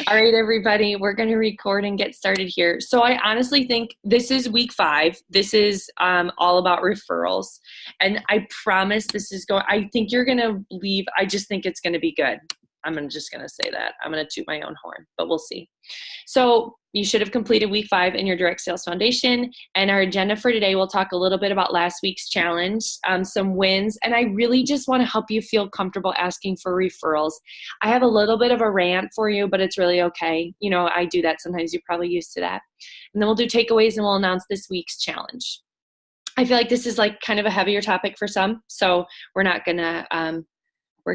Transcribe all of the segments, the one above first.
All right, everybody, we're going to record and get started here. So I honestly think this is week 5. This is all about referrals. And I promise I think you're going to leave. I just think it's going to be good. Just going to say that. I'm going to toot my own horn, but we'll see. So you should have completed week 5 in your direct sales foundation. And our agenda for today, we'll talk a little bit about last week's challenge, some wins. And I really just want to help you feel comfortable asking for referrals. I have a little bit of a rant for you, but it's really okay. You know, I do that sometimes. You're probably used to that. And then we'll do takeaways and we'll announce this week's challenge. I feel like this is like kind of a heavier topic for some. So we're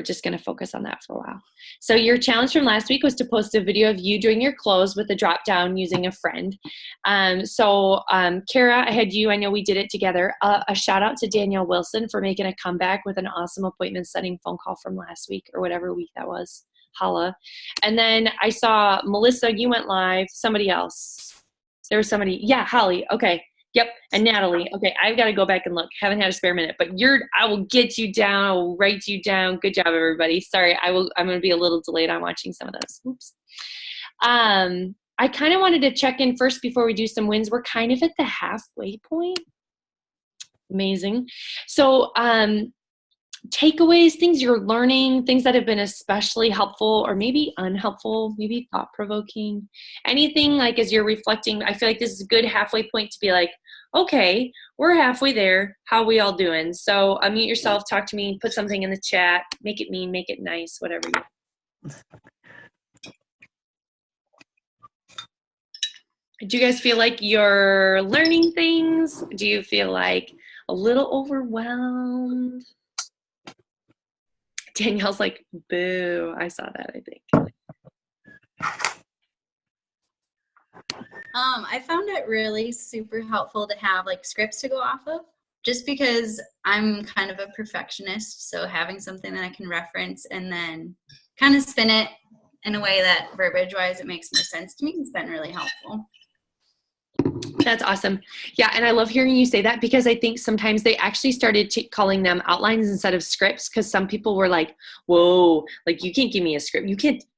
just going to focus on that for a while. So your challenge from last week was to post a video of you doing your close with a drop down using a friend. Kara, I had you. I know we did it together. A shout out to Danielle Wilson for making a comeback with an awesome appointment setting phone call from last week or whatever week that was. Holla. And then I saw Melissa, you went live. Somebody else. There was somebody. Yeah, Holly. Okay. Yep, and Natalie. Okay, I've got to go back and look. Haven't had a spare minute, but I will get you down. I will write you down. Good job, everybody. Sorry, I'm going to be a little delayed on watching some of those. Oops. I kind of wanted to check in first before we do some wins. We're kind of at the halfway point. Amazing. So, takeaways, things you're learning, things that have been especially helpful or maybe unhelpful, maybe thought-provoking, anything like as you're reflecting. I feel like this is a good halfway point to be like, okay, we're halfway there. How are we all doing? So unmute yourself, talk to me, put something in the chat, make it mean, make it nice, whatever you. Do you guys feel like you're learning things? Do you feel like a little overwhelmed? Danielle's like, boo. I saw that, I think. I found it really super helpful to have like scripts to go off of, just because I'm kind of a perfectionist. So having something that I can reference and then kind of spin it in a way that verbiage-wise it makes more sense to me has been really helpful. That's awesome. Yeah, and I love hearing you say that because I think sometimes they actually started calling them outlines instead of scripts because some people were like, whoa, like you can't give me a script.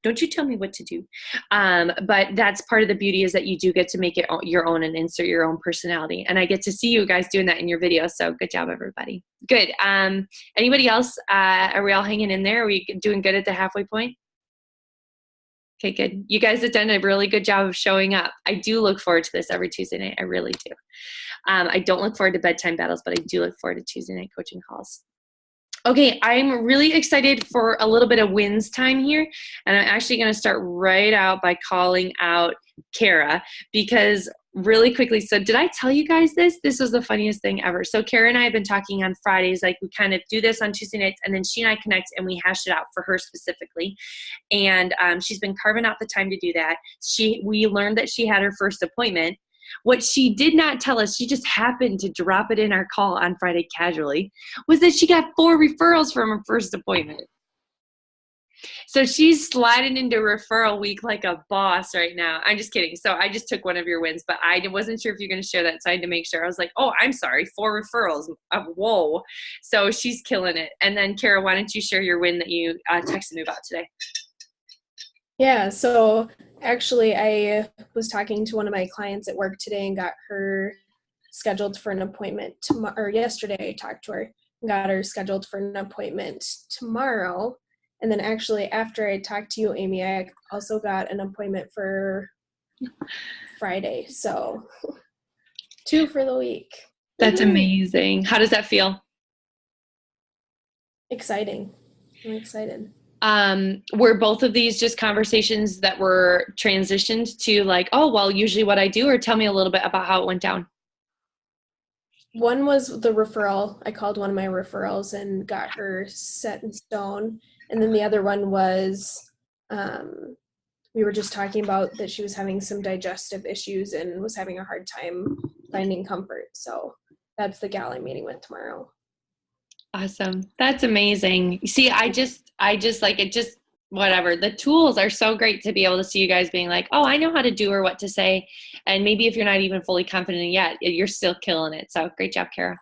Don't you tell me what to do. But that's part of the beauty is that you do get to make it your own and insert your own personality. And I get to see you guys doing that in your video. So good job, everybody. Good. Anybody else? Are we all hanging in there? Are we doing good at the halfway point? Okay, good. You guys have done a really good job of showing up. I do look forward to this every Tuesday night. I really do. I don't look forward to bedtime battles, but I do look forward to Tuesday night coaching calls. Okay, I'm really excited for a little bit of wins time here. And I'm actually going to start right out by calling out Kara because really quickly. So did I tell you guys this? This was the funniest thing ever. So Kara and I have been talking on Fridays, like we kind of do this on Tuesday nights and then she and I connect and we hash it out for her specifically. And she's been carving out the time to do that. We learned that she had her first appointment. What she did not tell us, she just happened to drop it in our call on Friday casually, was that she got 4 referrals from her first appointment. So she's sliding into referral week like a boss right now. I'm just kidding. So I just took one of your wins, but I wasn't sure if you're going to share that. So I had to make sure. I was like, oh, I'm sorry, 4 referrals. Whoa. So she's killing it. And then Kara, why don't you share your win that you texted me about today? Yeah, so actually I was talking to one of my clients at work today and got her scheduled for an appointment tomorrow. Yesterday I talked to her and got her scheduled for an appointment tomorrow. And then actually after I talked to you, Amy, I also got an appointment for Friday. So 2 for the week. That's amazing. How does that feel? Exciting. I'm excited. Were both of these just conversations that were transitioned to like, oh, well, usually what I do, or tell me a little bit about how it went down? One was the referral. I called one of my referrals and got her set in stone. And then the other one was, we were just talking about that she was having some digestive issues and was having a hard time finding comfort. So that's the gal I'm meeting with tomorrow. Awesome. That's amazing. See, I just like it, just whatever. The tools are so great to be able to see you guys being like, oh, I know how to do or what to say. And maybe if you're not even fully confident yet, you're still killing it. So great job, Kara.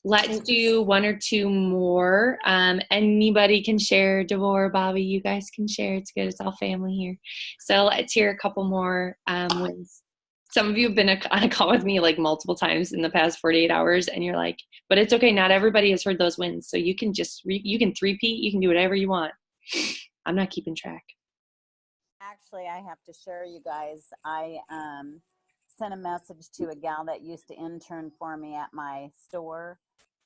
Let's do one or two more. Anybody can share. Devor, Bobby, you guys can share. It's good. It's all family here. So let's hear a couple more wins. Some of you have been on a call with me like multiple times in the past 48 hours, and you're like, but it's okay. Not everybody has heard those wins. So you can just, you can three-peat. You can do whatever you want. I'm not keeping track. Actually, I have to share, you guys. I sent a message to a gal that used to intern for me at my store.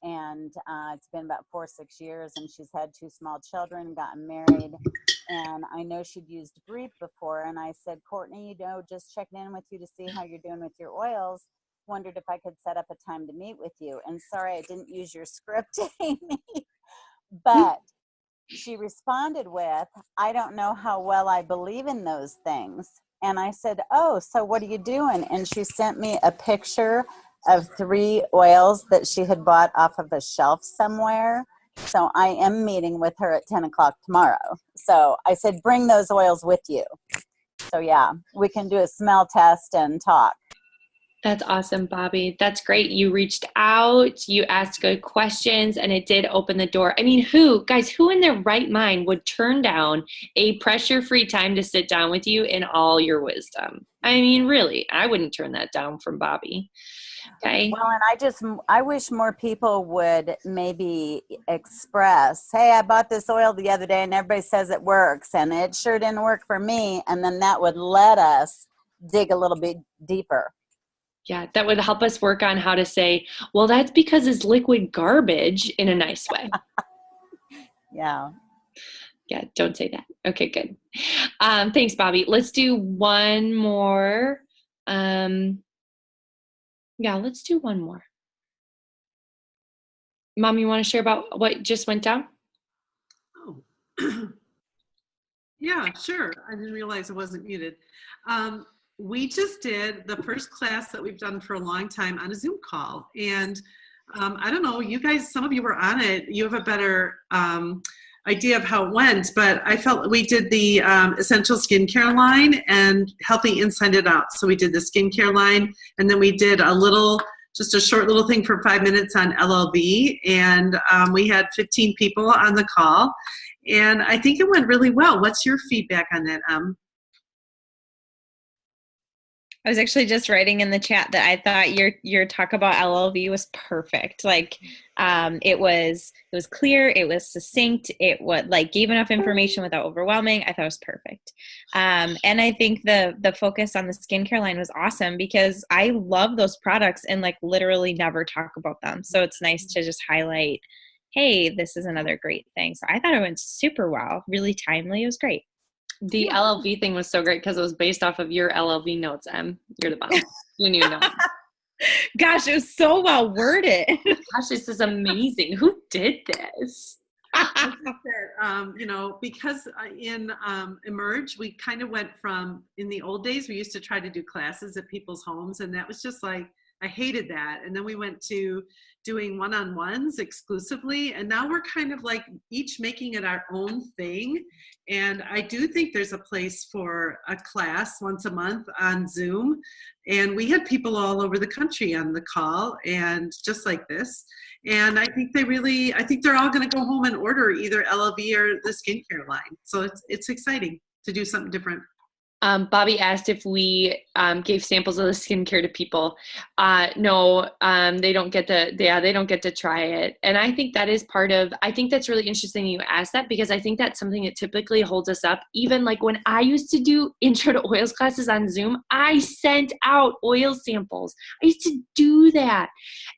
And it's been about 4 or 6 years, and she's had 2 small children, gotten married. And I know she'd used Brief before. And I said, Courtney, just checking in with you to see how you're doing with your oils. Wondered if I could set up a time to meet with you. And sorry, I didn't use your script, Amy. But she responded with, I don't know how well I believe in those things. And I said, oh, so what are you doing? And she sent me a picture of 3 oils that she had bought off of a shelf somewhere. So I am meeting with her at 10 o'clock tomorrow. So I said, bring those oils with you. So yeah, we can do a smell test and talk. That's awesome, Bobby. That's great. You reached out, you asked good questions, and it did open the door. I mean, who in their right mind would turn down a pressure-free time to sit down with you in all your wisdom? I mean, really, I wouldn't turn that down from Bobby. Okay. Well, and I wish more people would maybe express, hey, I bought this oil the other day and everybody says it works and it sure didn't work for me. And then that would let us dig a little bit deeper. Yeah, that would help us work on how to say, well, that's because it's liquid garbage in a nice way. Yeah. Yeah, don't say that. Okay, good. Thanks, Bobby. Let's do one more. Yeah, let's do one more. Mom, you want to share about what just went down? Oh, yeah, sure. I didn't realize it wasn't muted. We just did the first class that we've done for a long time on a Zoom call. And I don't know, you guys, some of you were on it. You have a better idea of how it went, but I felt we did the essential skincare line and healthy inside and out. So we did the skincare line, and then we did just a short little thing for 5 minutes on LLV. And we had 15 people on the call. And I think it went really well. What's your feedback on that, I was actually just writing in the chat that I thought your talk about LLV was perfect. Like, it was clear, it was succinct, it was like gave enough information without overwhelming. I thought it was perfect. And I think the focus on the skincare line was awesome because I love those products and like literally never talk about them. So it's nice to just highlight, hey, this is another great thing. So I thought it went super well, really timely. It was great. The LLV thing was so great because it was based off of your LLV notes, Em. You're the bomb. You knew no. Gosh, it was so well worded. Gosh, this is amazing. Who did this? Because in Emerge, we kind of went from, in the old days, we used to try to do classes at people's homes, and that was just like, I hated that. And then we went to doing one-on-ones exclusively, and now we're kind of like each making it our own thing. And I do think there's a place for a class once a month on Zoom. And we had people all over the country on the call, and just like this. And I think they're all going to go home and order either LLV or the skincare line. So it's exciting to do something different. Bobby asked if we gave samples of the skincare to people. No, they don't get to try it. And I think that is I think that's really interesting you asked that, because I think that's something that typically holds us up. Even like when I used to do intro to oils classes on Zoom, I sent out oil samples. I used to do that.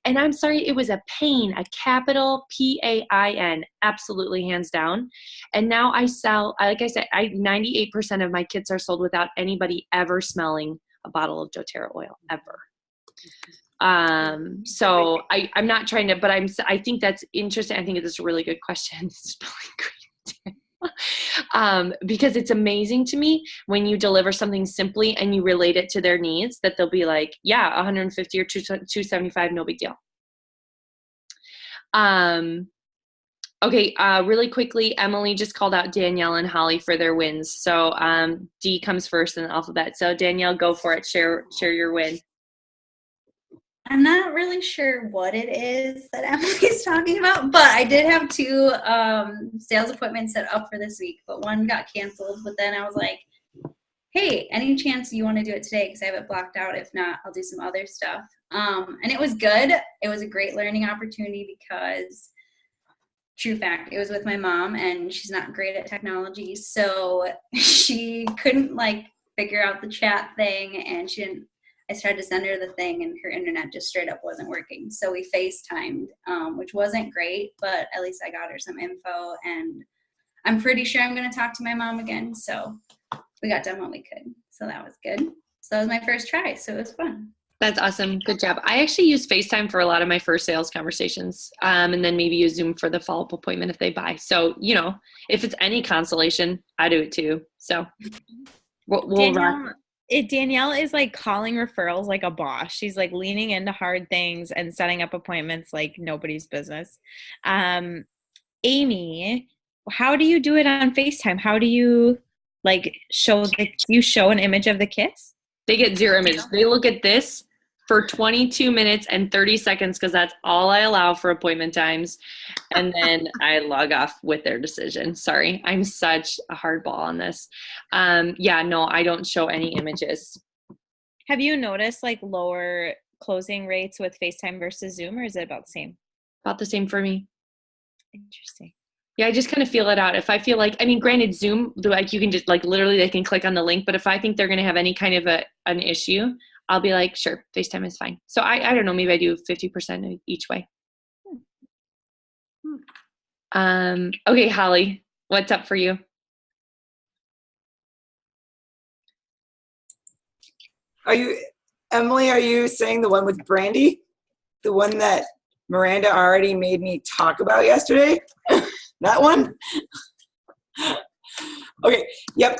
And I'm sorry, it was a pain, a capital PAIN, absolutely hands down. And now I sell, like I said, 98% of my kits are sold without anybody ever smelling a bottle of doTERRA oil ever. So I'm not trying to, but I think that's interesting. I think it's a really good question. Because it's amazing to me when you deliver something simply and you relate it to their needs, that they'll be like, yeah, 150 or 275, no big deal. Okay, really quickly, Emily just called out Danielle and Holly for their wins. So D comes first in the alphabet. So Danielle, go for it. Share your win. I'm not really sure what it is that Emily's talking about, but I did have 2 sales appointments set up for this week, but one got canceled. But then I was like, hey, any chance you want to do it today? Because I have it blocked out. If not, I'll do some other stuff. And it was good. It was a great learning opportunity because, true fact, it was with my mom, and she's not great at technology. So she couldn't like figure out the chat thing, and she didn't. I tried to send her the thing, and her internet just straight up wasn't working. So we FaceTimed, which wasn't great, but at least I got her some info, and I'm pretty sure I'm going to talk to my mom again. So we got done what we could. So that was good. So that was my first try. So it was fun. That's awesome. Good job. I actually use FaceTime for a lot of my first sales conversations, and then maybe use Zoom for the follow-up appointment if they buy. So, if it's any consolation, I do it too. So we'll rock. Danielle is like calling referrals like a boss. She's like leaning into hard things and setting up appointments like nobody's business. Amy, how do you do it on FaceTime? How do you show an image of the kids? They get 0 images. They look at this for 22 minutes and 30 seconds because that's all I allow for appointment times. And then I log off with their decision. Sorry, I'm such a hardball on this. No, I don't show any images. Have you noticed lower closing rates with FaceTime versus Zoom, or is it about the same? About the same for me. Interesting. Yeah, I just kind of feel it out. If I feel granted, Zoom, you can just literally they can click on the link, but if I think they're going to have any kind of an issue, I'll be like, sure, FaceTime is fine. So I don't know, maybe I do 50% each way. Okay, Holly, what's up for you? Emily, are you saying the one with Brandy? The one that Miranda already made me talk about yesterday? That one? Okay, yep.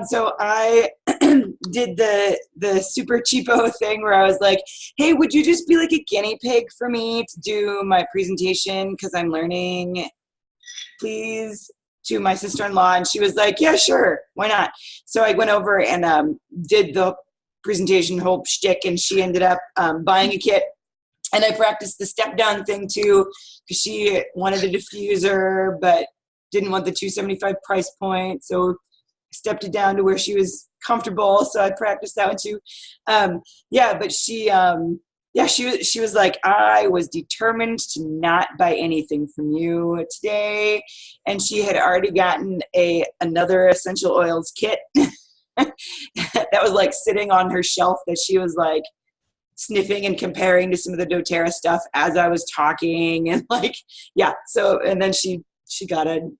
So I did the super cheapo thing where I was like, hey, would you just be like a guinea pig for me to do my presentation because I'm learning, please, to my sister-in-law? And she was like, yeah, sure, why not? So I went over and did the presentation whole shtick, and she ended up buying a kit. And I practiced the step-down thing too, because she wanted a diffuser, but didn't want the $275 price point. So I stepped it down to where she was comfortable. So I practiced that one too. But she was like, I was determined to not buy anything from you today. And she had already gotten another essential oils kit that was sitting on her shelf that she was sniffing and comparing to some of the doTERRA stuff as I was talking, and so, and then she got a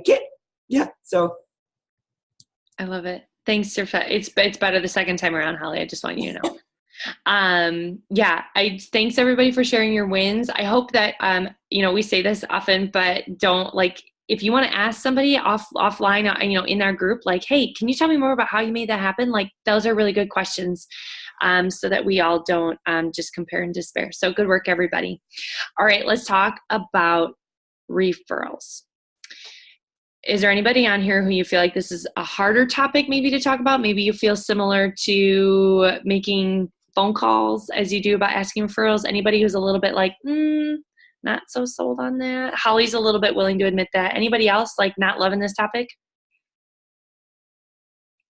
kit. Yeah. So I love it. Thanks, it's better the second time around, Holly. I just want you to know. Thanks everybody for sharing your wins. I hope that, we say this often, but don't if you want to ask somebody offline, in our group, hey, can you tell me more about how you made that happen? Those are really good questions. So that we all don't just compare and despair. So good work, everybody. All right, let's talk about referrals. Is there anybody on here who you feel like this is a harder topic maybe to talk about? Maybe you feel similar to making phone calls as you do about asking referrals. Anybody who's a little bit not so sold on that? Holly's a little bit willing to admit that. Anybody else not loving this topic?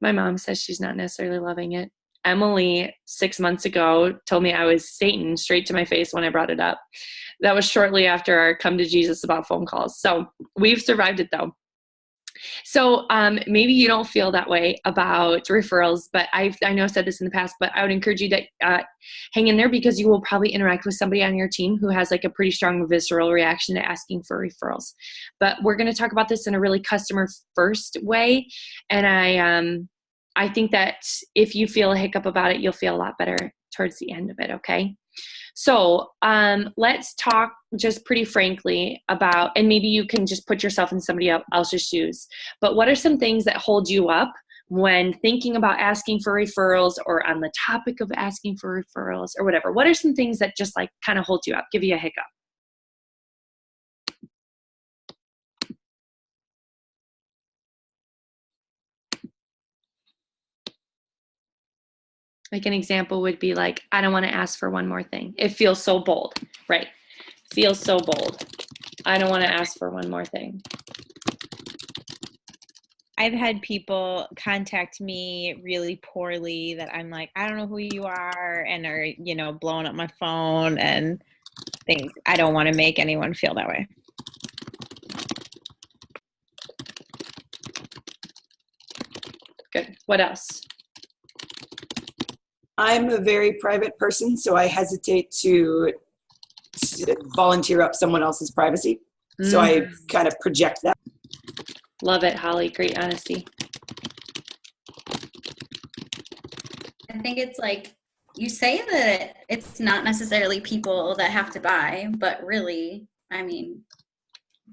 My mom says she's not necessarily loving it. Emily 6 months ago told me I was Satan straight to my face when I brought it up. That was shortly after our come to Jesus about phone calls. So we've survived it though. So maybe you don't feel that way about referrals, but I know I've said this in the past, but I would encourage you to hang in there, because you will probably interact with somebody on your team who has a pretty strong visceral reaction to asking for referrals. But we're going to talk about this in a really customer first way. And I think that if you feel a hiccup about it, you'll feel a lot better towards the end of it, okay? So let's talk just pretty frankly about, and maybe you can just put yourself in somebody else's shoes, but what are some things that hold you up when thinking about asking for referrals, or on the topic of asking for referrals, or whatever? What are some things that just kind of hold you up, give you a hiccup? Like an example would be like, I don't want to ask for one more thing. It feels so bold, right? Feels so bold. I don't want to ask for one more thing. I've had people contact me really poorly that I'm like, I don't know who you are, and are, you know, blowing up my phone and things. I don't want to make anyone feel that way. Good. What else? I'm a very private person, so I hesitate to volunteer up someone else's privacy. So I kind of project that. Love it, Holly. Great honesty. I think it's like you say that it's not necessarily people that have to buy, but really, I mean,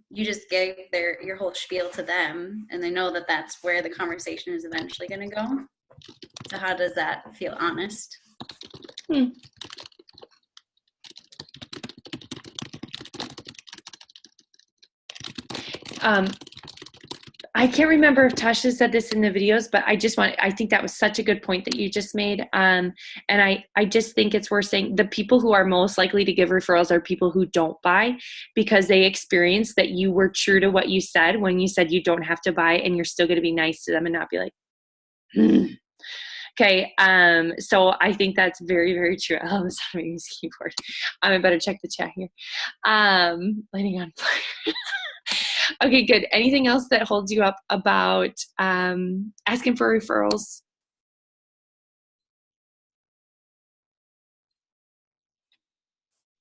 you just gave your whole spiel to them, and they know that that's where the conversation is eventually going to go. So how does that feel honest? I can't remember if Tasha said this in the videos, but I think that was such a good point that you just made. And I just think it's worth saying the people who are most likely to give referrals are people who don't buy, because they experience that you were true to what you said when you said you don't have to buy, and you're still going to be nice to them and not be like, Okay. So I think that's very, very true. I love the sound of his keyboard. I better check the chat here. Lighting on fire. Okay, good. Anything else that holds you up about asking for referrals?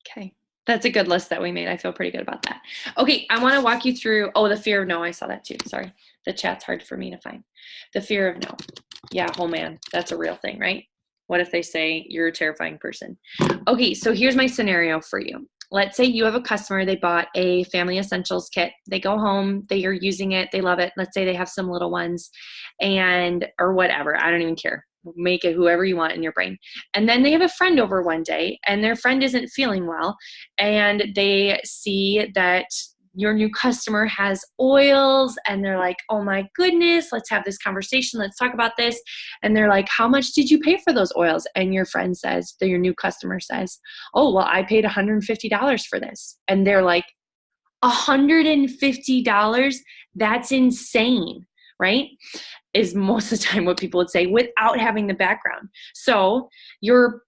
Okay. That's a good list that we made. I feel pretty good about that. Okay, I want to walk you through, the fear of no. I saw that too. Sorry. The chat's hard for me to find. The fear of no. Yeah, oh man, that's a real thing, right? What if they say you're a terrifying person? Okay, so here's my scenario for you. Let's say you have a customer, they bought a family essentials kit. They go home, they are using it, they love it. Let's say they have some little ones or whatever, I don't even care. Make it whoever you want in your brain. And then they have a friend over one day, and their friend isn't feeling well, and they see that your new customer has oils, and they're like, oh my goodness, let's have this conversation. Let's talk about this. And they're like, how much did you pay for those oils? And your friend says, your new customer says, oh, well, I paid $150 for this. And they're like, $150? That's insane, right? Is most of the time what people would say without having the background. So your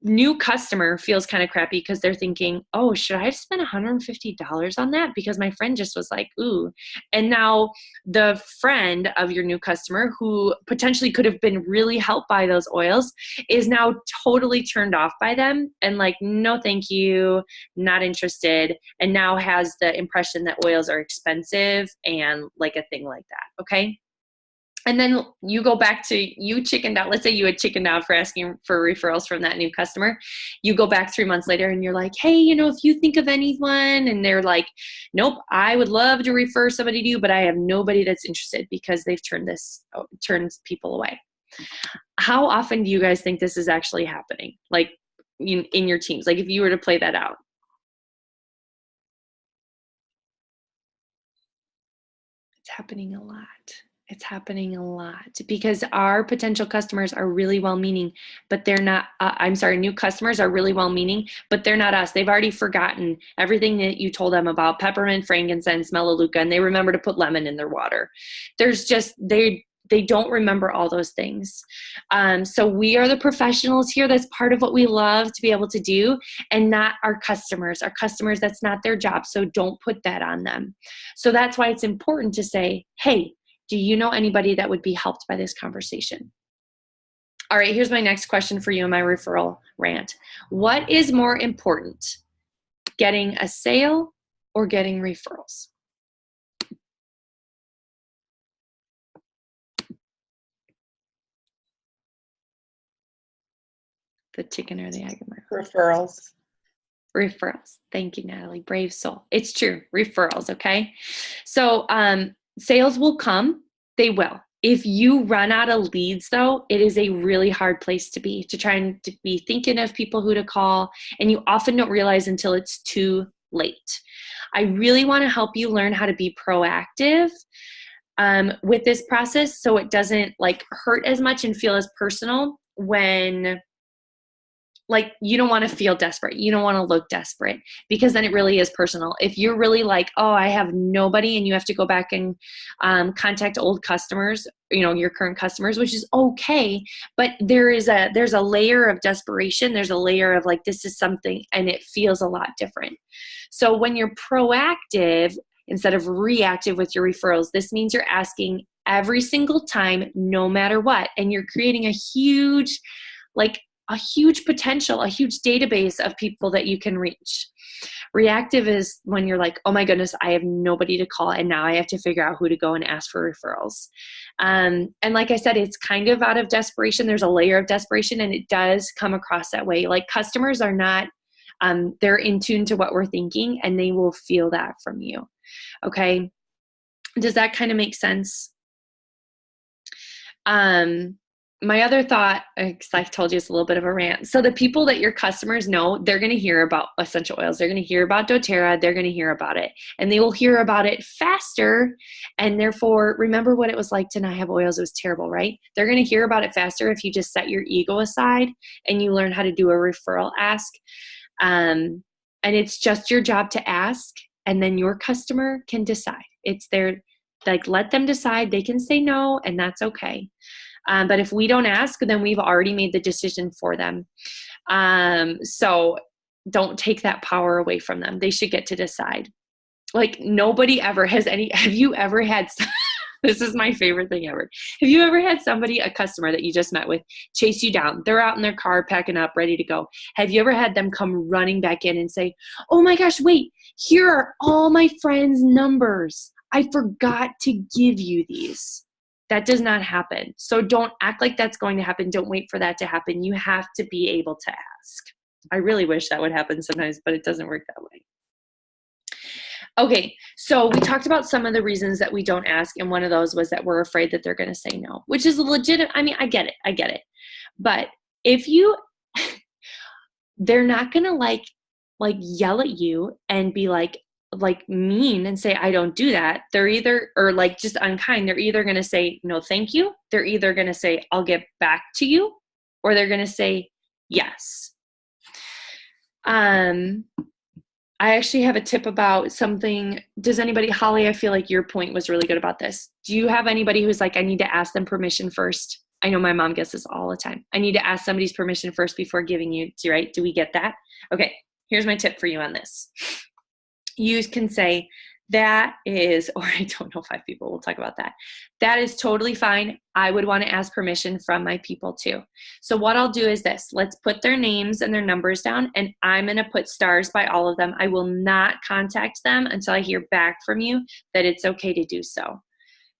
new customer feels kind of crappy because they're thinking, oh, should I have spent $150 on that? Because my friend just was like, ooh. And now the friend of your new customer, who potentially could have been really helped by those oils, is now totally turned off by them and like, no, thank you, not interested. And now has the impression that oils are expensive and like a thing like that. Okay. And then you go back to, you chickened out. Let's say you had chickened out for asking for referrals from that new customer. You go back 3 months later and you're like, hey, if you think of anyone, and they're like, nope, I would love to refer somebody to you, but I have nobody that's interested because they've turned people away. How often do you guys think this is actually happening? Like in your teams, like if you were to play that out? It's happening a lot. It's happening a lot because our potential customers are really well-meaning, but they're not, new customers are really well-meaning, but they're not us. They've already forgotten everything that you told them about peppermint, frankincense, melaleuca, and they remember to put lemon in their water. There's just, they don't remember all those things. So we are the professionals here. That's part of what we love to be able to do, and not our customers. Our customers, that's not their job. So don't put that on them. So that's why it's important to say, hey, do you know anybody that would be helped by this conversation? All right, here's my next question for you in my referral rant. What is more important, getting a sale or getting referrals? The chicken or the egg? Referrals. Referrals. Thank you, Natalie. Brave soul. It's true. Referrals, okay? So sales will come. They will. If you run out of leads, though, it is a really hard place to be, to try and to be thinking of people who to call, and you often don't realize until it's too late. I really want to help you learn how to be proactive with this process so it doesn't like hurt as much and feel as personal when like you don't want to feel desperate. You don't want to look desperate because then it really is personal. If you're really like, oh, I have nobody, and you have to go back and contact old customers, your current customers, which is okay. But there's a layer of desperation. There's a layer of like, this is something, and it feels a lot different. So when you're proactive instead of reactive with your referrals, this means you're asking every single time, no matter what, and you're creating a huge potential, a huge database of people that you can reach. Reactive is when you're like, oh my goodness, I have nobody to call, and now I have to figure out who to go and ask for referrals. And like I said, it's kind of out of desperation. There's a layer of desperation, and it does come across that way. Like customers are not, they're in tune to what we're thinking, and they will feel that from you. Okay. Does that kind of make sense? My other thought, because I told you it's a little bit of a rant. So the people that your customers know, they're going to hear about essential oils. They're going to hear about doTERRA. They're going to hear about it. And they will hear about it faster. And therefore, remember what it was like to not have oils. It was terrible, right? They're going to hear about it faster if you just set your ego aside and you learn how to do a referral ask. And it's just your job to ask. And then your customer can decide. It's their, like, let them decide. They can say no, and that's okay. But if we don't ask, then we've already made the decision for them. So don't take that power away from them. They should get to decide. Like nobody ever has have you ever had, this is my favorite thing ever. Have you ever had somebody, a customer that you just met with, chase you down? They're out in their car, packing up, ready to go. Have you ever had them come running back in and say, oh my gosh, wait, here are all my friends' numbers. I forgot to give you these. That does not happen. So don't act like that's going to happen. Don't wait for that to happen. You have to be able to ask. I really wish that would happen sometimes, but it doesn't work that way. Okay, so we talked about some of the reasons that we don't ask, and one of those was that we're afraid that they're going to say no, which is legit. I mean, I get it. But if they're not going to like yell at you and be like mean and say, I don't do that. They're either, or like just unkind. They're either going to say, no, thank you. They're either going to say, I'll get back to you, or they're going to say, yes. I actually have a tip about something. Does anybody, Holly, I feel like your point was really good about this. Do you have anybody who's like, I need to ask them permission first? I know my mom gets this all the time. I need to ask somebody's permission first before giving you, right? Do we get that? Okay, here's my tip for you on this. You can say, that is, or I don't know, 5 people, we'll talk about that. That is totally fine. I would want to ask permission from my people too. So what I'll do is this, let's put their names and their numbers down, and I'm going to put stars by all of them. I will not contact them until I hear back from you that it's okay to do so.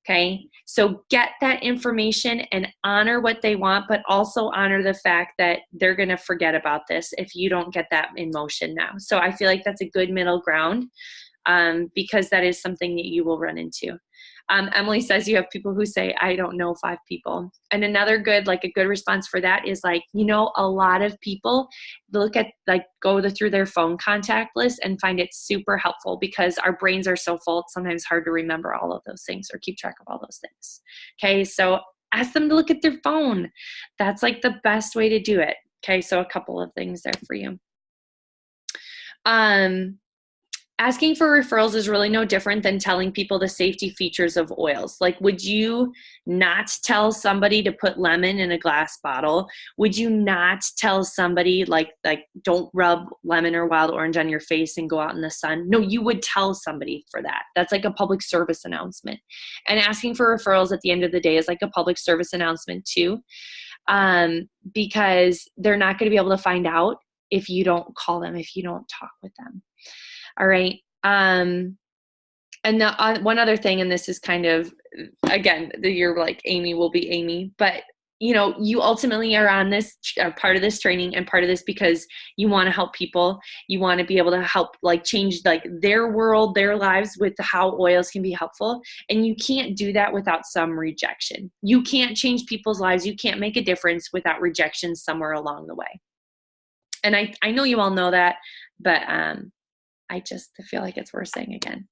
Okay, so get that information and honor what they want, but also honor the fact that they're going to forget about this if you don't get that in motion now. So I feel like that's a good middle ground. Because that is something that you will run into. Emily says you have people who say, I don't know 5 people. And another good, like a good response for that is like, a lot of people look at, go through their phone contact list and find it super helpful because our brains are so full, it's sometimes hard to remember all of those things or keep track of all those things. Okay, so ask them to look at their phone. That's like the best way to do it. Okay, so a couple of things there for you. Asking for referrals is really no different than telling people the safety features of oils. Like, would you not tell somebody to put lemon in a glass bottle? Would you not tell somebody like don't rub lemon or wild orange on your face and go out in the sun? No, you would tell somebody for that. That's like a public service announcement. And asking for referrals at the end of the day is like a public service announcment too, because they're not going to be able to find out if you don't call them, if you don't talk with them. All right. And one other thing, and this is kind of, again, you're like, Amy will be Amy, but you ultimately are on this part of this training and part of this because you want to help people. You want to be able to help change their world, their lives with how oils can be helpful. And you can't do that without some rejection. You can't change people's lives. You can't make a difference without rejection somewhere along the way. And I know you all know that, but, I just feel like it's worth saying again.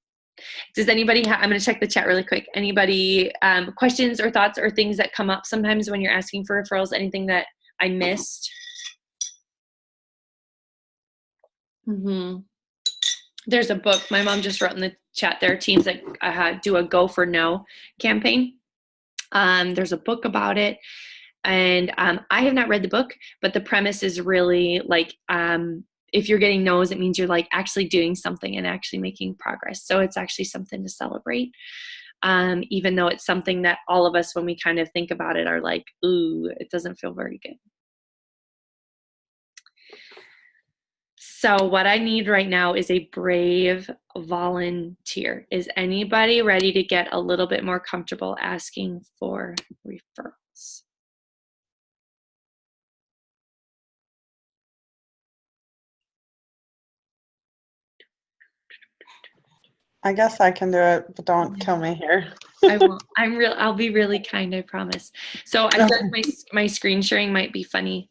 Does anybody I'm going to check the chat really quick. Anybody questions or thoughts or things that come up sometimes when you're asking for referrals? Anything that I missed. There's a book my mom just wrote in the chat. There are teams that do a Go for No campaign. There's a book about it. And I have not read the book, but the premise is really like, if you're getting no's, it means you're like actually doing something and actually making progress. So it's actually something to celebrate. Even though it's something that all of us, when we kind of think about it, are like, ooh, it doesn't feel very good. So what I need right now is a brave volunteer. Is anybody ready to get a little bit more comfortable asking for referrals? I guess I can do it, but don't kill me here. I won't. I'll be really kind, I promise. So I feel like my screen sharing might be funny.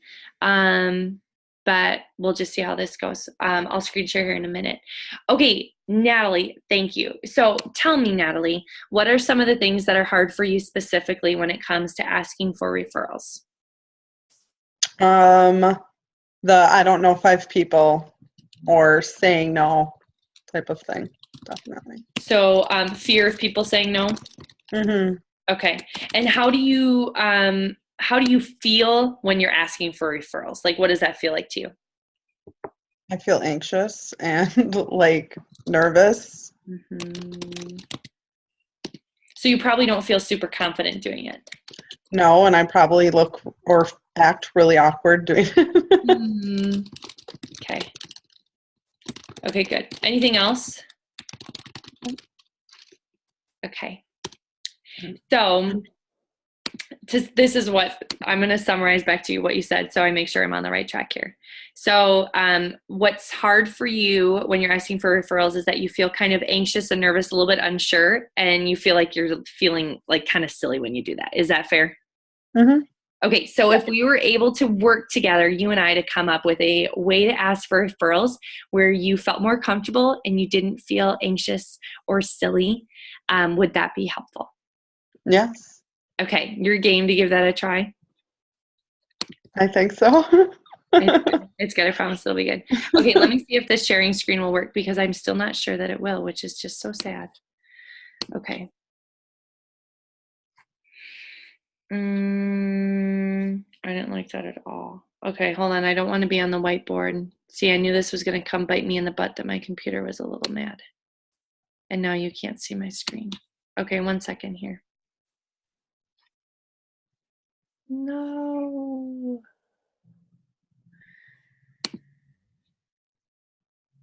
But we'll just see how this goes. I'll screen share here in a minute. Okay, Natalie, thank you. So tell me, Natalie, what are some of the things that are hard for you specifically when it comes to asking for referrals? The I don't know 5 people or saying no type of thing, definitely. So fear of people saying no? Mm-hmm. Okay. And how do you feel when you're asking for referrals? Like, what does that feel like to you? I feel anxious and like nervous. Mm-hmm. So you probably don't feel super confident doing it. No, and I probably look or act really awkward doing it. Mm-hmm. Okay. Okay, good. Anything else? Okay. So this is what I'm going to summarize back to you what you said so I make sure I'm on the right track here. So what's hard for you when you're asking for referrals is that you feel kind of anxious and nervous, a little bit unsure, and you feel like you're feeling like kind of silly when you do that. Is that fair? Mm-hmm. Okay, so if we were able to work together, you and I, to come up with a way to ask for referrals where you felt more comfortable and you didn't feel anxious or silly, would that be helpful? Yes. Okay, you're game to give that a try? I think so. It's good. I promise it'll be good. Okay, let me see if this sharing screen will work because I'm still not sure that it will, which is just so sad. Okay. I didn't like that at all. Okay, hold on. I don't want to be on the whiteboard. See, I knew this was going to come bite me in the butt that my computer was a little mad. And now you can't see my screen. Okay, 1 second here. No.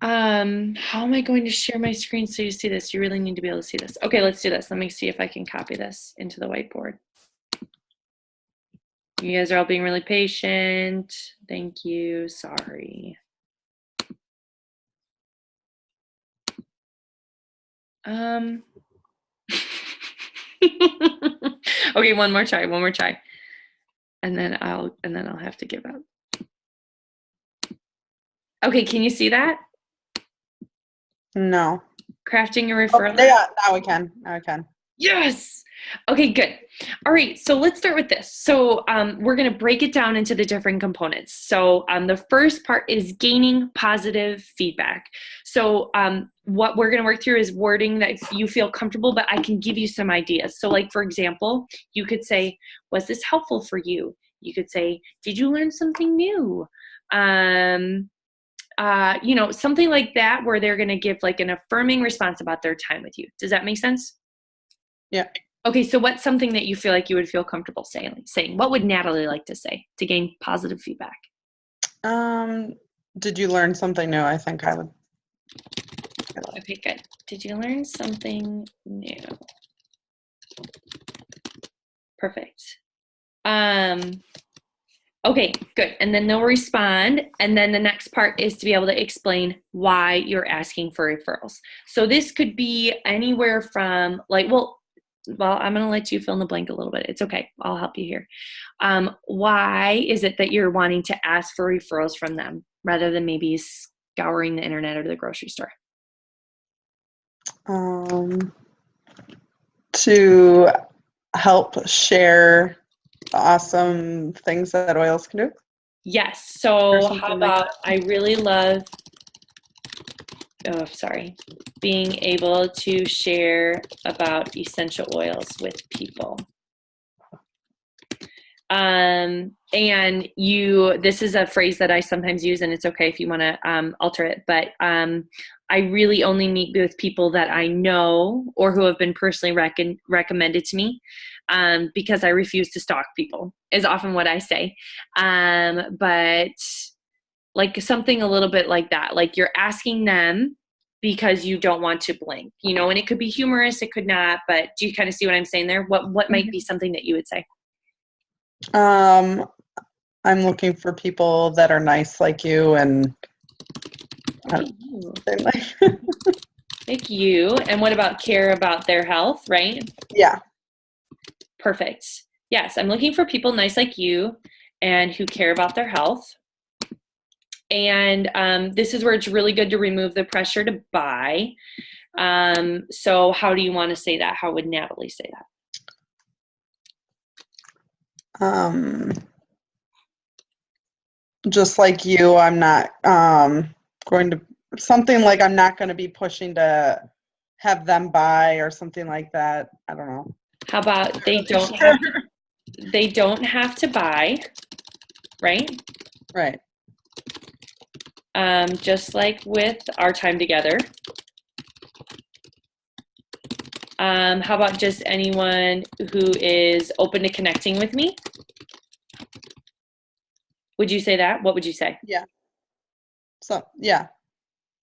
How am I going to share my screen so you see this? You really need to be able to see this. Okay, let's do this. Let me see if I can copy this into the whiteboard. You guys are all being really patient. Thank you. Sorry. Okay, one more try. And then I'll have to give up. Okay, can you see that? No. Crafting a referral. Oh, yeah, now we can. Yes. Okay, good. All right, so let's start with this. So we're going to break it down into the different components. So the first part is gaining positive feedback. So what we're going to work through is wording that you feel comfortable, but I can give you some ideas. So like, for example, you could say, was this helpful for you? You could say, did you learn something new? Something like that where they're going to give like an affirming response about their time with you. Does that make sense? Yeah. Okay, so what's something that you feel like you would feel comfortable saying? What would Natalie like to say to gain positive feedback? Did you learn something new? I think I would. Okay, good. Did you learn something new? Perfect. Okay, good. And then they'll respond. And then the next part is to be able to explain why you're asking for referrals. So this could be anywhere from like, well, I'm going to let you fill in the blank a little bit. It's okay. I'll help you here. Why is it that you're wanting to ask for referrals from them rather than maybe scouring the internet or the grocery store? To help share awesome things that oils can do? Yes. Or So something how like about I really love being able to share about essential oils with people. And this is a phrase that I sometimes use, and it's okay if you want to alter it, but I really only meet with people that I know or who have been personally recommended to me, because I refuse to stalk people is often what I say. But like something a little bit like that, like you're asking them because you don't want to blink, and it could be humorous, it could not, but do you kind of see what I'm saying there? What might be something that you would say? I'm looking for people that are nice like you and Like you. And what about care about their health, right? Yeah. Perfect. Yes, I'm looking for people nice like you and who care about their health. And this is where it's really good to remove the pressure to buy. So how do you want to say that? How would Natalie say that? Just like you, I'm not going to, something like I'm not going to be pushing to have them buy or something like that. I don't know. How about they don't have to buy, right? Right. Just like with our time together. How about just anyone who is open to connecting with me? Would you say that? What would you say? Yeah. So, yeah.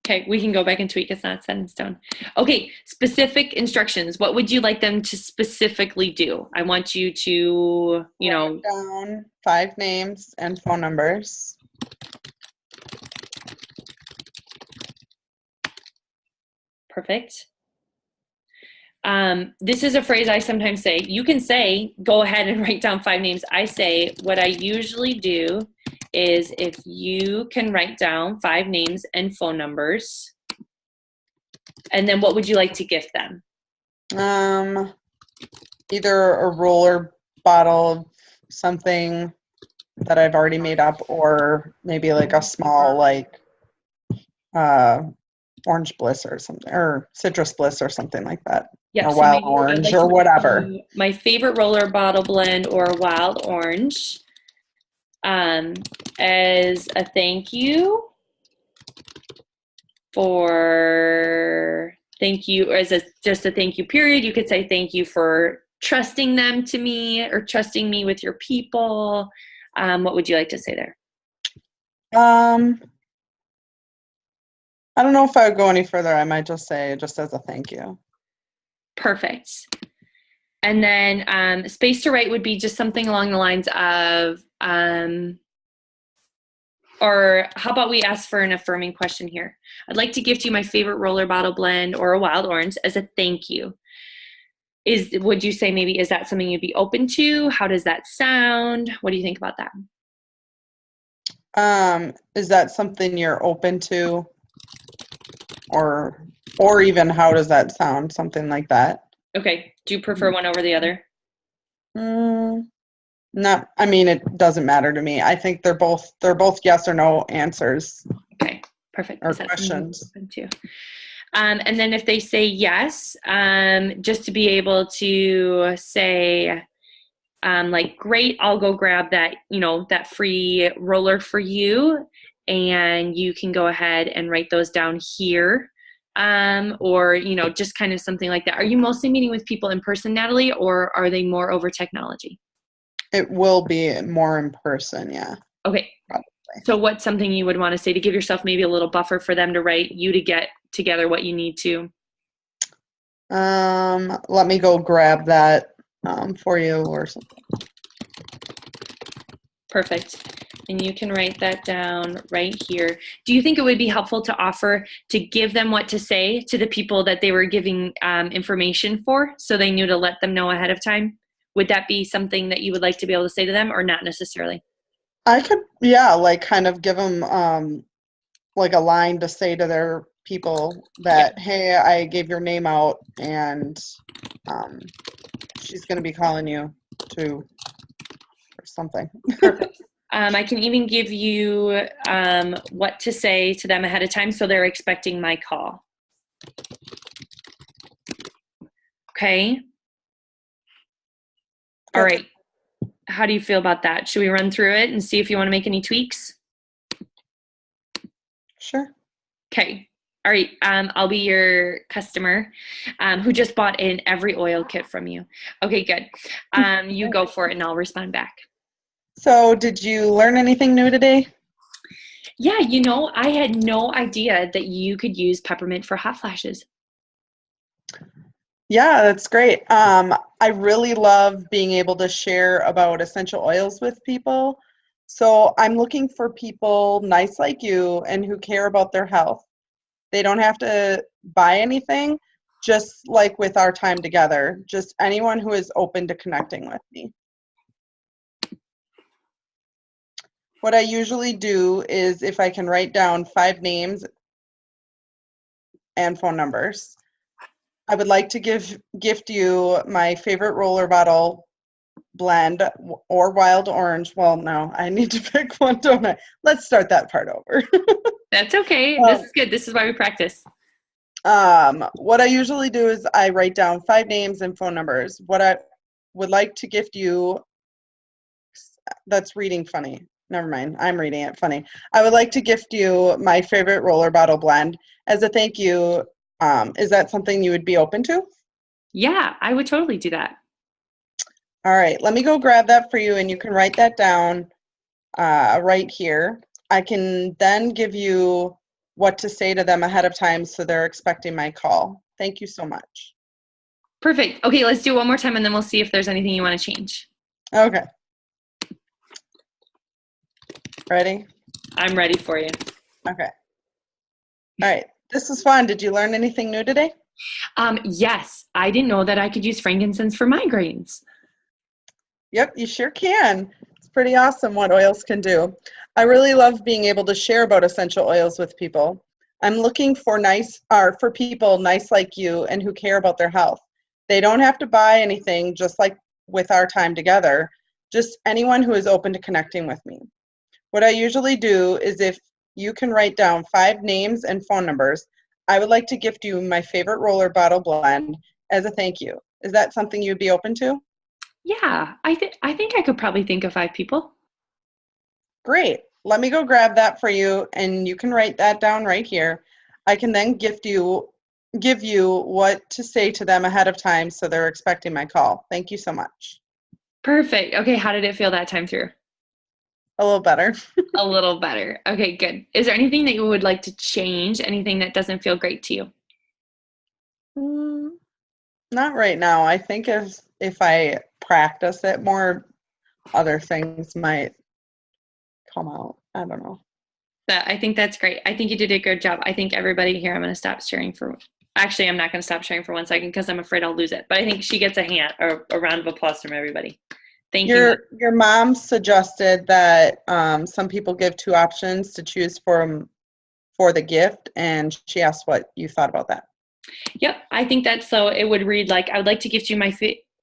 Okay, we can go back and tweak. It's not set in stone. Okay, specific instructions. What would you like them to specifically do? I want you to, write down 5 names and phone numbers. Perfect. This is a phrase I sometimes say. You can say, go ahead and write down 5 names. I say, what I usually do is if you can write down 5 names and phone numbers, and then what would you like to gift them? Either a roller bottle of something that I've already made up, or maybe like a small, like, orange bliss or something, or citrus bliss or something like that. Yeah, or so wild maybe orange like or whatever. My favorite roller bottle blend or a wild orange, as a thank you or as just a thank you period. You could say thank you for trusting them to me or trusting me with your people. What would you like to say there? I don't know if I would go any further. I might just say just as a thank you. Perfect. And then space to write would be just something along the lines of, or how about we ask for an affirming question here? I'd like to gift you my favorite roller bottle blend or a wild orange as a thank you. Would you say maybe, is that something you'd be open to? How does that sound? What do you think about that? Is that something you're open to? Or even how does that sound? Something like that. Okay. Do you prefer one over the other? Not. I mean, it doesn't matter to me. I think they're both yes or no answers. Okay. Perfect. Or questions. And then if they say yes, just to be able to say, like, great, I'll go grab that, that free roller for you, and you can go ahead and write those down here. Or, just kind of something like that. Are you mostly meeting with people in person, Natalie, or are they more over technology? It will be more in person, yeah. Okay. Probably. So what's something you would want to say to give yourself maybe a little buffer for them to write, you to get together what you need to? Let me go grab that for you or something. Perfect. And you can write that down right here. Do you think it would be helpful to offer to give them what to say to the people that they were giving information for, so they knew to let them know ahead of time? Would that be something that you would like to be able to say to them, or not necessarily? I could, yeah, like kind of give them like a line to say to their people that, hey, I gave your name out, and she's going to be calling you to or something. Perfect. I can even give you what to say to them ahead of time so they're expecting my call. Okay. All right. How do you feel about that? Should we run through it and see if you want to make any tweaks? Sure. Okay. All right. I'll be your customer who just bought in every oil kit from you. Okay, good. You go for it and I'll respond back. So did you learn anything new today? Yeah, you know, I had no idea that you could use peppermint for hot flashes. Yeah, that's great. I really love being able to share about essential oils with people. So I'm looking for people nice like you and who care about their health. They don't have to buy anything, just like with our time together, just anyone who is open to connecting with me. What I usually do is if I can write down 5 names and phone numbers. I would like to gift you my favorite roller bottle blend or wild orange. Well, no, I need to pick one, don't I? Let's start that part over. That's okay. This is good. This is why we practice. What I usually do is I write down 5 names and phone numbers. What I would like to gift you, that's reading funny. Never mind, I'm reading it funny. I would like to gift you my favorite roller bottle blend as a thank you. Is that something you would be open to? Yeah, I would totally do that. All right, let me go grab that for you and you can write that down right here. I can then give you what to say to them ahead of time so they're expecting my call. Thank you so much. Perfect. Okay, let's do it one more time and then we'll see if there's anything you want to change. Okay. Ready? I'm ready for you. Okay. All right. This was fun. Did you learn anything new today? Yes, I didn't know that I could use frankincense for migraines. Yep, you sure can. It's pretty awesome what oils can do. I really love being able to share about essential oils with people. I'm looking for people nice like you and who care about their health. They don't have to buy anything, just like with our time together, just anyone who is open to connecting with me. What I usually do is if you can write down 5 names and phone numbers, I would like to gift you my favorite roller bottle blend as a thank you. Is that something you'd be open to? Yeah, I think I could probably think of 5 people. Great. Let me go grab that for you and you can write that down right here. I can then give you what to say to them ahead of time so they're expecting my call. Thank you so much. Perfect. Okay, how did it feel that time through? A little better. A little better. Okay, good. Is there anything that you would like to change? Anything that doesn't feel great to you? Not right now. I think if I practice it more, other things might come out. I don't know. I think that's great. I think you did a good job. I think everybody here, I'm going to stop sharing for, actually, I'm not going to stop sharing for 1 second because I'm afraid I'll lose it. But I think she gets a round of applause from everybody. Thank you. Your mom suggested that some people give 2 options to choose for the gift, and she asked what you thought about that. Yep, I think that's so. It would read like, I would like to gift you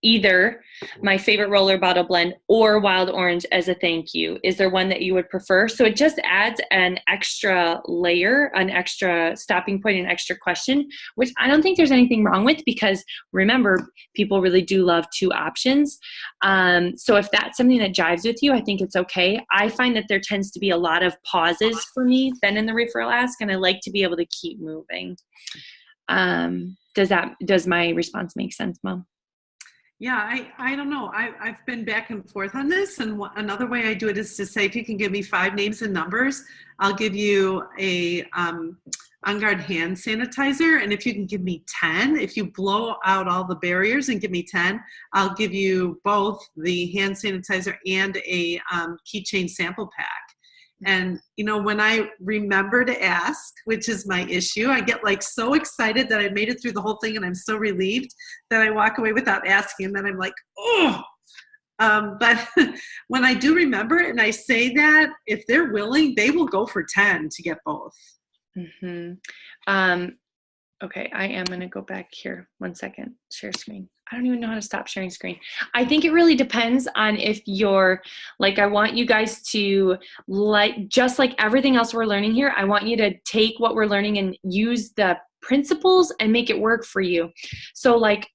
either my favorite roller bottle blend or wild orange as a thank you. Is there one that you would prefer? So it just adds an extra layer, an extra stopping point, an extra question, which I don't think there's anything wrong with because remember, people really do love 2 options. So if that's something that jives with you, I think it's okay. I find that there tends to be a lot of pauses for me then in the referral ask, and I like to be able to keep moving. Does my response make sense, Mom? Yeah, I don't know. I've been back and forth on this. And another way I do it is to say, if you can give me 5 names and numbers, I'll give you a On Guard hand sanitizer. And if you can give me 10, if you blow out all the barriers and give me 10, I'll give you both the hand sanitizer and a keychain sample pack. And, you know, when I remember to ask, which is my issue, I get like so excited that I made it through the whole thing and I'm so relieved that I walk away without asking. And then I'm like, oh, but when I do remember it and I say that, if they're willing, they will go for 10 to get both. Mm-hmm. Okay, I am going to go back here 1 second, share screen. I don't even know how to stop sharing screen. I think it really depends on if you're like, I want you guys to just like everything else we're learning here, I want you to take what we're learning and use the principles and make it work for you. So like,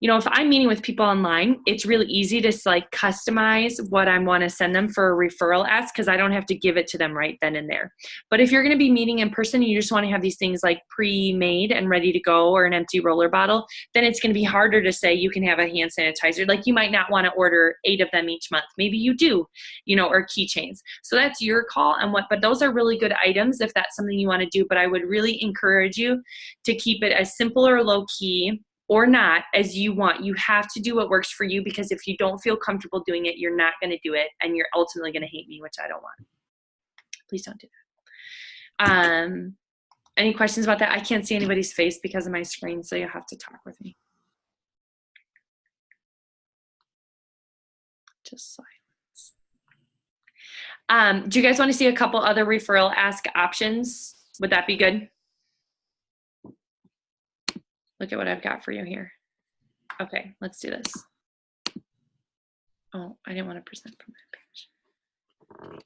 if I'm meeting with people online, it's really easy to like customize what I want to send them for a referral ask because I don't have to give it to them right then and there. But if you're going to be meeting in person and you just want to have these things like pre-made and ready to go or an empty roller bottle, then it's going to be harder to say you can have a hand sanitizer. Like you might not want to order 8 of them each month. Maybe you do, or keychains. So that's your call but those are really good items if that's something you want to do. But I would really encourage you to keep it as simple or low key or not as you want. You have to do what works for you because if you don't feel comfortable doing it, you're not going to do it and you're ultimately going to hate me, which I don't want. Please don't do that. Any questions about that? I can't see anybody's face because of my screen, so you'll have to talk with me. Just silence. Do you guys want to see a couple other referral ask options? Would that be good? Look at what I've got for you here. Okay, let's do this. Oh, I didn't want to present from that page.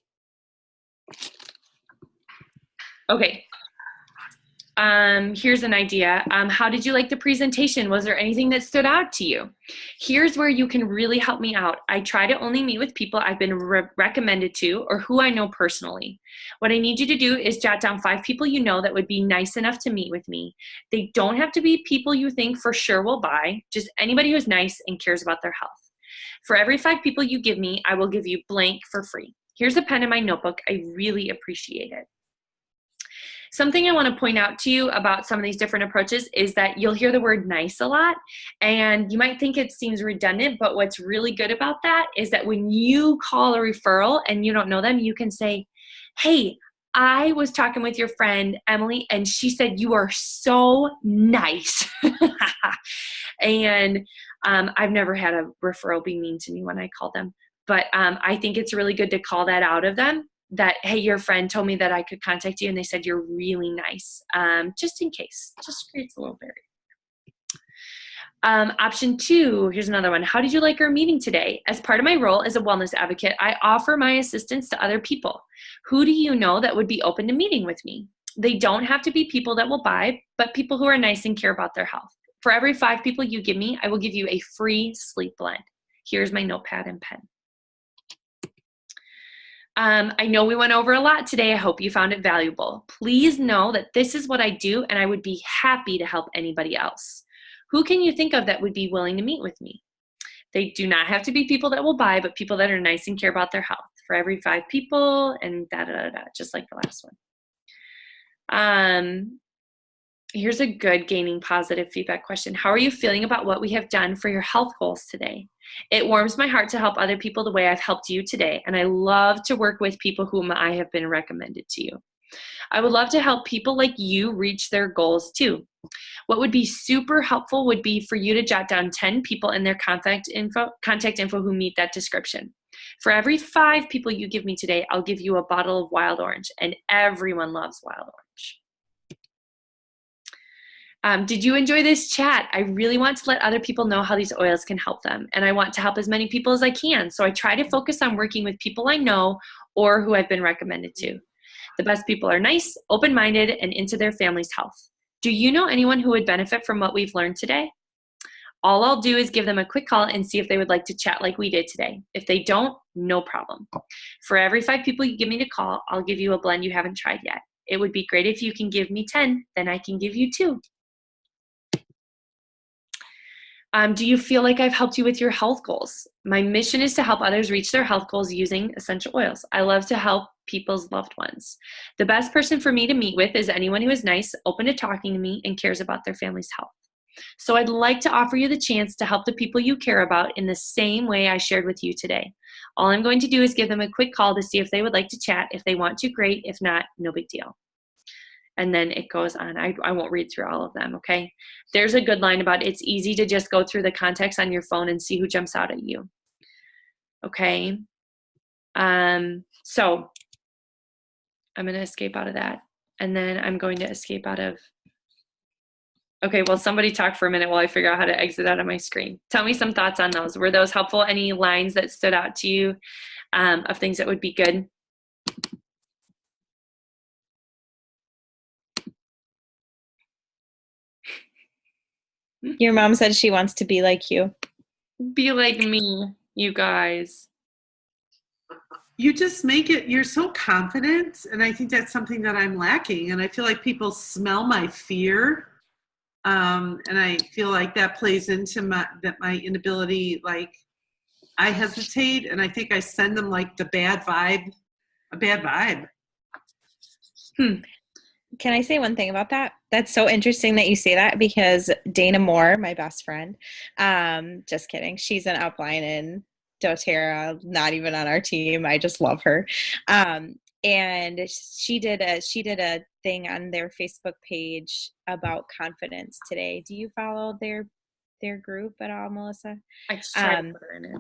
Okay. Here's an idea. How did you like the presentation? Was there anything that stood out to you? Here's where you can really help me out. I try to only meet with people I've been recommended to or who I know personally. What I need you to do is jot down 5 people you know that would be nice enough to meet with me. They don't have to be people you think for sure will buy, just anybody who's nice and cares about their health. For every 5 people you give me, I will give you blank for free. Here's a pen in my notebook. I really appreciate it. Something I want to point out to you about some of these different approaches is that you'll hear the word nice a lot, and you might think it seems redundant, but what's really good about that is that when you call a referral and you don't know them, you can say, hey, I was talking with your friend, Emily, and she said you are so nice. And I've never had a referral be mean to me when I call them, but I think it's really good to call that out of them. That, hey, your friend told me that I could contact you and they said you're really nice, just in case. Just creates a little barrier. Option 2, here's another one. How did you like our meeting today? As part of my role as a wellness advocate, I offer my assistance to other people. Who do you know that would be open to meeting with me? They don't have to be people that will buy, but people who are nice and care about their health. For every 5 people you give me, I will give you a free sleep blend. Here's my notepad and pen. I know we went over a lot today. I hope you found it valuable. Please know that this is what I do, and I would be happy to help anybody else. Who can you think of that would be willing to meet with me? They do not have to be people that will buy, but people that are nice and care about their health. For every 5 people, and just like the last one. Here's a good gaining positive feedback question. How are you feeling about what we have done for your health goals today? It warms my heart to help other people the way I've helped you today, and I love to work with people whom I have been recommended to you. I would love to help people like you reach their goals too. What would be super helpful would be for you to jot down 10 people and their contact info who meet that description. For every 5 people you give me today, I'll give you a bottle of wild orange, and everyone loves wild orange. Did you enjoy this chat? I really want to let other people know how these oils can help them, and I want to help as many people as I can. So I try to focus on working with people I know or who I've been recommended to. The best people are nice, open-minded, and into their family's health. Do you know anyone who would benefit from what we've learned today? All I'll do is give them a quick call and see if they would like to chat like we did today. If they don't, no problem. For every 5 people you give me to call, I'll give you a blend you haven't tried yet. It would be great if you can give me 10, then I can give you 2. Do you feel like I've helped you with your health goals? My mission is to help others reach their health goals using essential oils. I love to help people's loved ones. The best person for me to meet with is anyone who is nice, open to talking to me, and cares about their family's health. So I'd like to offer you the chance to help the people you care about in the same way I shared with you today. All I'm going to do is give them a quick call to see if they would like to chat. If they want to, great. If not, no big deal. And then it goes on. I won't read through all of them, okay? There's a good line about it's easy to just go through the contacts on your phone and see who jumps out at you, okay? So I'm going to escape out of that. And then I'm going to escape out of Okay, well, somebody talk for a minute while I figure out how to exit out of my screen. Tell me some thoughts on those. Were those helpful? Any lines that stood out to you of things that would be good? Your mom said she wants to be like you. Be like me, you guys. You just make it, you're so confident. And I think that's something that I'm lacking. And I feel like people smell my fear. And I feel like that plays into my inability, like I hesitate and I think I send them like a bad vibe. Can I say one thing about that? That's so interesting that you say that, because Dana Moore, my best friend, just kidding. She's an upline in doTERRA, not even on our team. I just love her. And she did a thing on their Facebook page about confidence today. Do you follow their group at all, Melissa? I just tried to put her in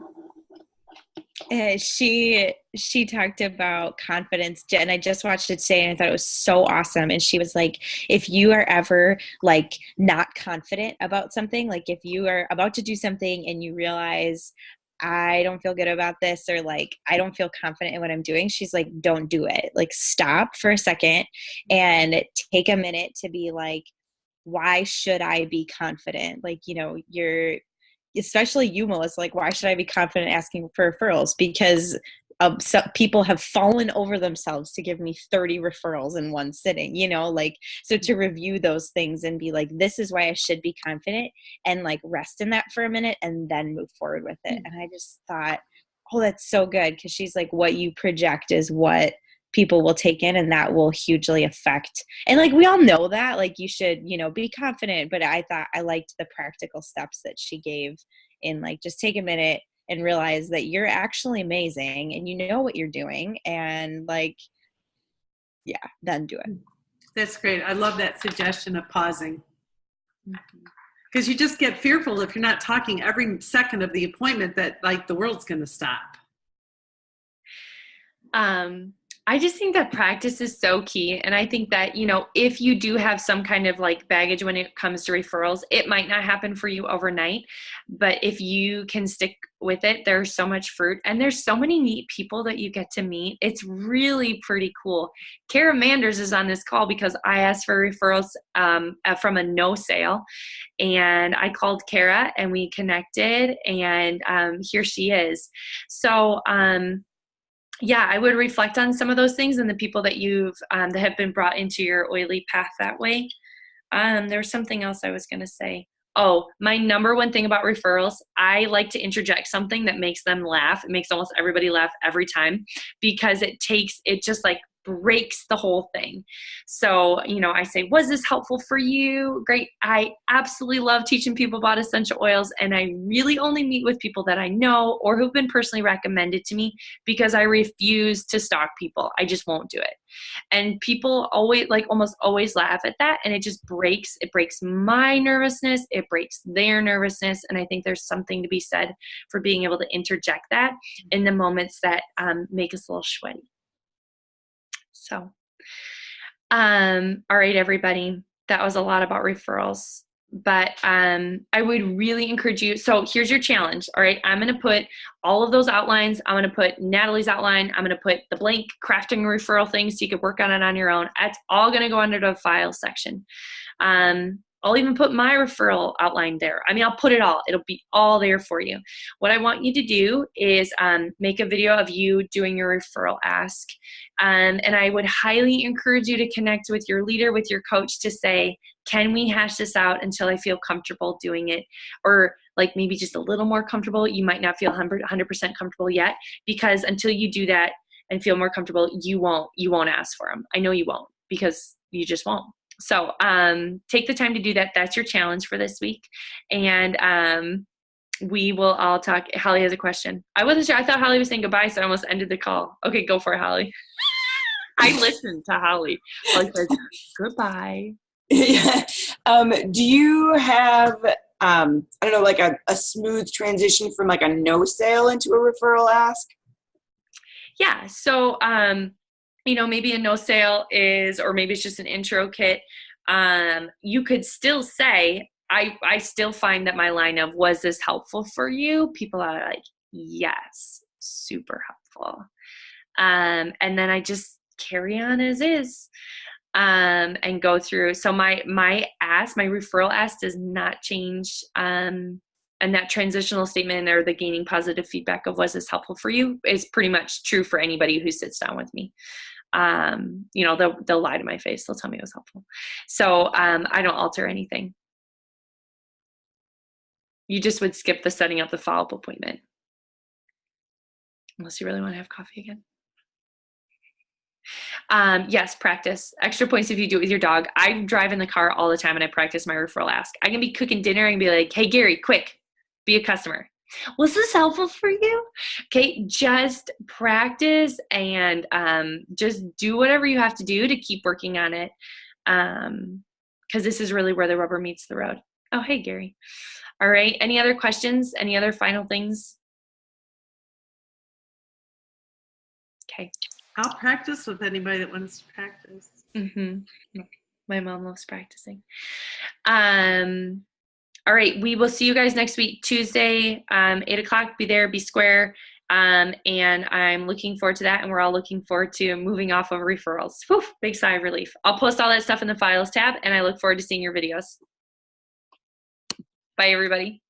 it. She talked about confidence, and I just watched it today and I thought it was so awesome. And she was like, if you are ever like not confident about something, like if you are about to do something and you realize I don't feel good about this, or like I don't feel confident in what I'm doing, she's like, don't do it. Like stop for a second and take a minute to be like, why should I be confident? Like, you know, especially you, Melissa, like, why should I be confident asking for referrals? Because some people have fallen over themselves to give me 30 referrals in one sitting, you know, like, so to review those things and be like, this is why I should be confident, and like rest in that for a minute and then move forward with it. And I just thought, oh, that's so good. Cause she's like, what you project is what people will take in, and that will hugely affect. And like, we all know that, like, you should, you know, be confident, but I thought I liked the practical steps that she gave in like, just take a minute and realize that you're actually amazing and you know what you're doing, and like, yeah, then do it. That's great. I love that suggestion of pausing. Because you just get fearful if you're not talking every second of the appointment that like the world's going to stop. I just think that practice is so key. And I think that, you know, if you do have some kind of like baggage when it comes to referrals, it might not happen for you overnight, but if you can stick with it, there's so much fruit and there's so many neat people that you get to meet. It's really pretty cool. Kara Manders is on this call because I asked for referrals from a no sale, and I called Kara and we connected, and here she is. So, yeah, I would reflect on some of those things and the people that you've that have been brought into your oily path that way. There was something else I was going to say. Oh, my number one thing about referrals, I like to interject something that makes them laugh. It makes almost everybody laugh every time, because it just like breaks the whole thing. So, you know, I say, was this helpful for you? Great. I absolutely love teaching people about essential oils, and I really only meet with people that I know or who've been personally recommended to me, because I refuse to stalk people. I just won't do it. And people always, like almost always, laugh at that, and it breaks my nervousness, it breaks their nervousness. And I think there's something to be said for being able to interject that in the moments that make us a little sweaty. So, all right, everybody, that was a lot about referrals, but I would really encourage you. So here's your challenge. All right. I'm going to put all of those outlines. I'm going to put Natalie's outline. I'm going to put the blank crafting referral thing so you can work on it on your own. That's all going to go under the file section. I'll even put my referral outline there. I mean, I'll put it all. It'll be all there for you. What I want you to do is make a video of you doing your referral ask. And I would highly encourage you to connect with your leader, with your coach, to say, can we hash this out until I feel comfortable doing it? Or like maybe just a little more comfortable. You might not feel 100% comfortable yet, because until you do that and feel more comfortable, you won't ask for them. I know you won't, because you just won't. So take the time to do that. That's your challenge for this week. And we will all talk. Holly has a question. I wasn't sure. I thought Holly was saying goodbye, so I almost ended the call. Okay, go for it, Holly. I listened to Holly. Holly says goodbye. Yeah. Do you have, I don't know, like a smooth transition from like a no sale into a referral ask? Yeah. So, you know, maybe a no sale is, or maybe it's just an intro kit. you could still say, I still find that my line of, was this helpful for you? People are like, yes, super helpful. And then I just carry on as is, and go through. So my referral ask does not change. And that transitional statement or the gaining positive feedback of, was this helpful for you, is pretty much true for anybody who sits down with me. They'll lie to my face. They'll tell me it was helpful. So I don't alter anything. You just would skip the setting up the follow-up appointment. Unless you really want to have coffee again. Yes, practice. Extra points if you do it with your dog. I drive in the car all the time and I practice my referral ask. I can be cooking dinner and be like, hey, Gary, quick, be a customer. Was this helpful for you? Okay, just practice and just do whatever you have to do to keep working on it, because this is really where the rubber meets the road. Oh, hey, Gary. All right, any other questions? Any other final things? Okay. I'll practice with anybody that wants to practice. Mm-hmm. My mom loves practicing. All right, we will see you guys next week, Tuesday, 8 o'clock. Be there, be square. And I'm looking forward to that. And we're all looking forward to moving off of referrals. Whew, big sigh of relief. I'll post all that stuff in the files tab, and I look forward to seeing your videos. Bye, everybody.